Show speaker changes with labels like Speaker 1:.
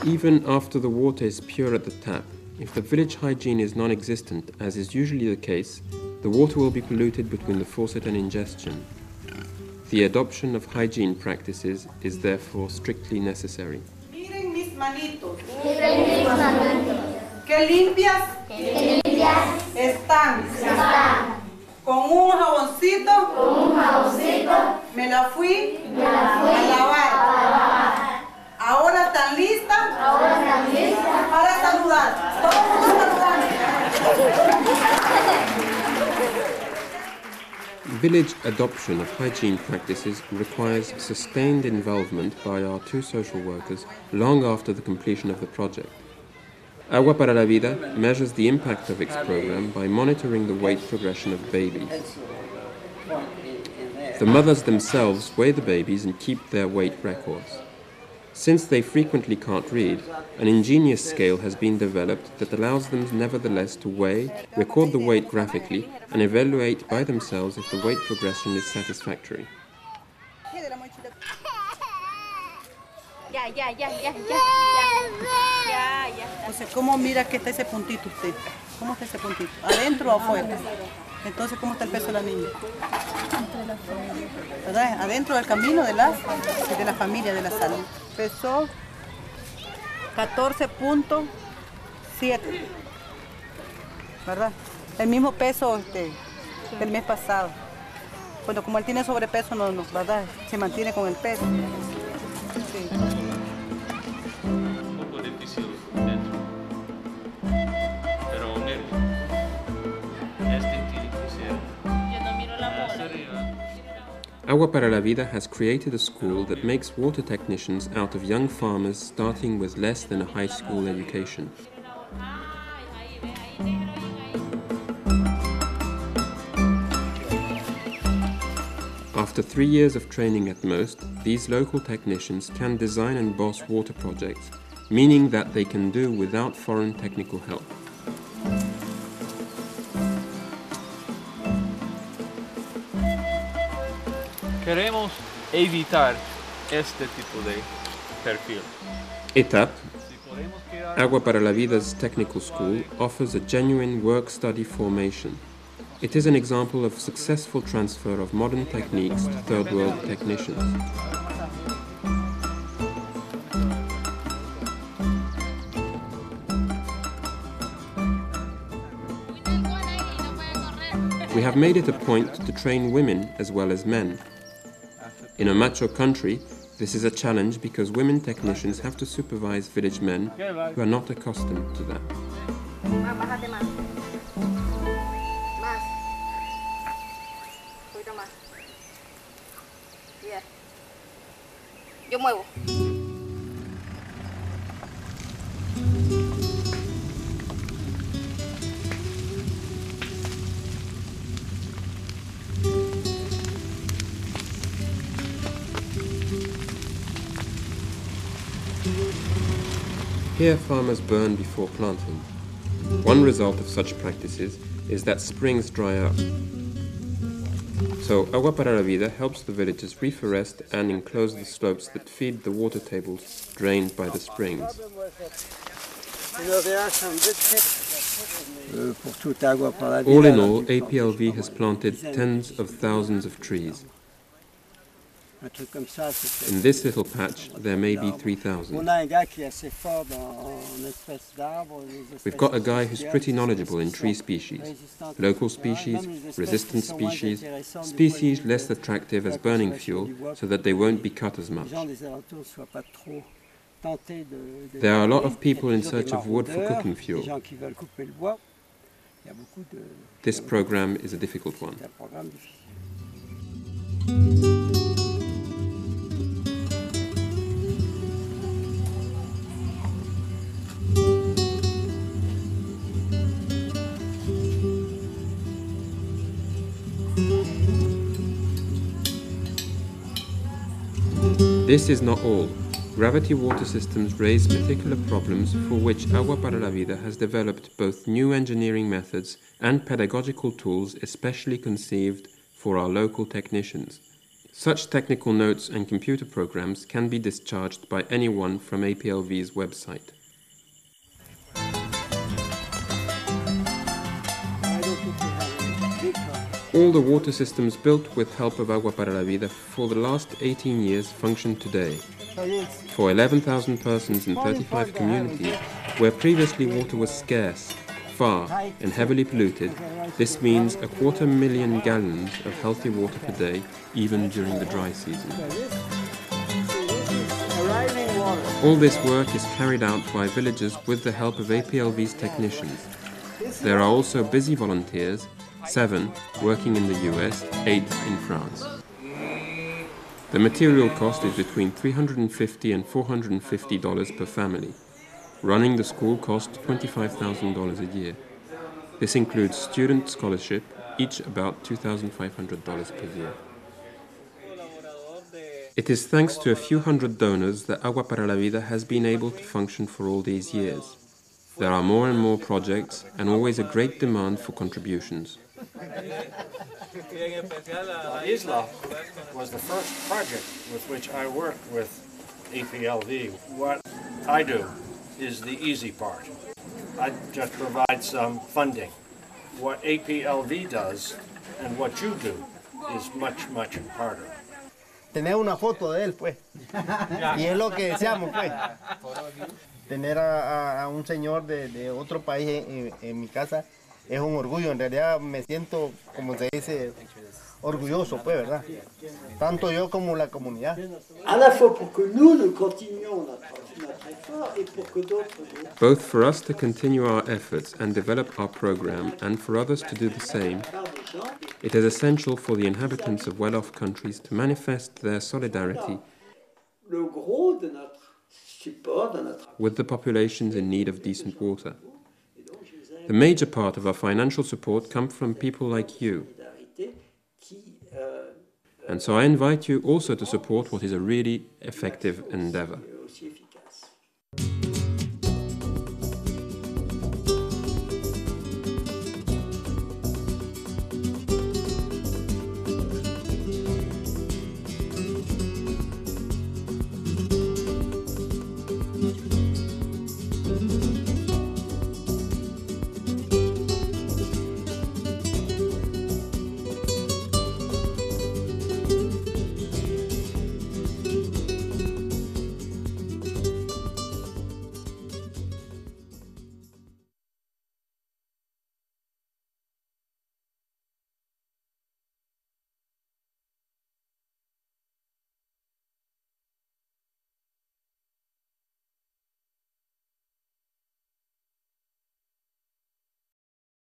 Speaker 1: Even after the water is pure at the tap, if the village hygiene is non-existent, as is usually the case, the water will be polluted between the faucet and ingestion. The adoption of hygiene practices is therefore strictly necessary.
Speaker 2: Miren mis manitos. Qué limpias están. Con un jaboncito me la fui a lavar. Ahora están listas para saludar. Todo el mundo saludando.
Speaker 1: Village adoption of hygiene practices requires sustained involvement by our two social workers long after the completion of the project. Agua Para La Vida measures the impact of its program by monitoring the weight progression of babies. The mothers themselves weigh the babies and keep their weight records. Since they frequently can't read, an ingenious scale has been developed that allows them nevertheless to weigh, record the weight graphically, and evaluate by themselves if the weight progression is satisfactory.
Speaker 2: Entonces, ¿cómo mira que está ese puntito usted? ¿Cómo está ese puntito? ¿Adentro o afuera? Entonces, ¿cómo está el peso de la niña? ¿Verdad? Adentro del camino de la familia, de la salud. Pesó 14.7, ¿verdad? El mismo peso del mes pasado. Bueno, como él tiene sobrepeso, no, ¿verdad? Se mantiene con el peso. Sí.
Speaker 3: Un poco difícil dentro, pero
Speaker 1: Agua Para La Vida has created a school that makes water technicians out of young farmers starting with less than a high school education. After 3 years of training at most, these local technicians can design and boss water projects, meaning that they can do without foreign technical help.
Speaker 3: Queremos evitar este tipo de perfil.
Speaker 1: ETAP, Agua Para La Vida's technical school, offers a genuine work-study formation. It is an example of successful transfer of modern techniques to third-world technicians. We have made it a point to train women as well as men. In a macho country, this is a challenge because women technicians have to supervise village men who are not accustomed to that.
Speaker 4: Yo muevo.
Speaker 1: Here farmers burn before planting. One result of such practices is that springs dry up. So Agua Para La Vida helps the villagers reforest and enclose the slopes that feed the water tables drained by the springs. All in all, APLV has planted tens of thousands of trees. In this little patch, there may be 3,000. We've got a guy who's pretty knowledgeable in tree species. Local species, resistant species, species less attractive as burning fuel so that they won't be cut as much. There are a lot of people in search of wood for cooking fuel. This program is a difficult one. This is not all. Gravity water systems raise particular problems for which Agua Para La Vida has developed both new engineering methods and pedagogical tools especially conceived for our local technicians. Such technical notes and computer programs can be discharged by anyone from APLV's website. All the water systems built with help of Agua Para La Vida for the last 18 years function today. For 11,000 persons in 35 communities, where previously water was scarce, far, and heavily polluted, this means 250,000 gallons of healthy water per day, even during the dry season. All this work is carried out by villagers with the help of APLV's technicians. There are also busy volunteers, 7 working in the US, 8 in France. The material cost is between $350 and $450 per family. Running the school costs $25,000 a year. This includes student scholarship, each about $2,500 per year. It is thanks to a few hundred donors that Agua Para La Vida has been able to function for all these years. There are more and more projects and always a great demand for contributions.
Speaker 5: Isla was the first project with which I worked with APLV. What I do is the easy part. I just provide some funding. What APLV does and what you do is much, much harder.
Speaker 6: Tener una foto de él, pues. Y es lo que deseamos, pues. Tener a un señor de otro país en mi casa es un orgullo. En realidad me siento, como se dice, orgulloso, pues, ¿verdad? Tanto yo como la comunidad.
Speaker 7: À la fois pour que nous continuions notre effort et pour que d'autres.
Speaker 1: Both for us to continue our efforts and develop our program and for others to do the same, it is essential for the inhabitants of well-off countries to manifest their solidarity
Speaker 7: Le gros de notre support, de notre
Speaker 1: with the populations in need of decent water. The major part of our financial support comes from people like you.
Speaker 7: solidarité qui
Speaker 1: And so I invite you also to support what is a really effective endeavor.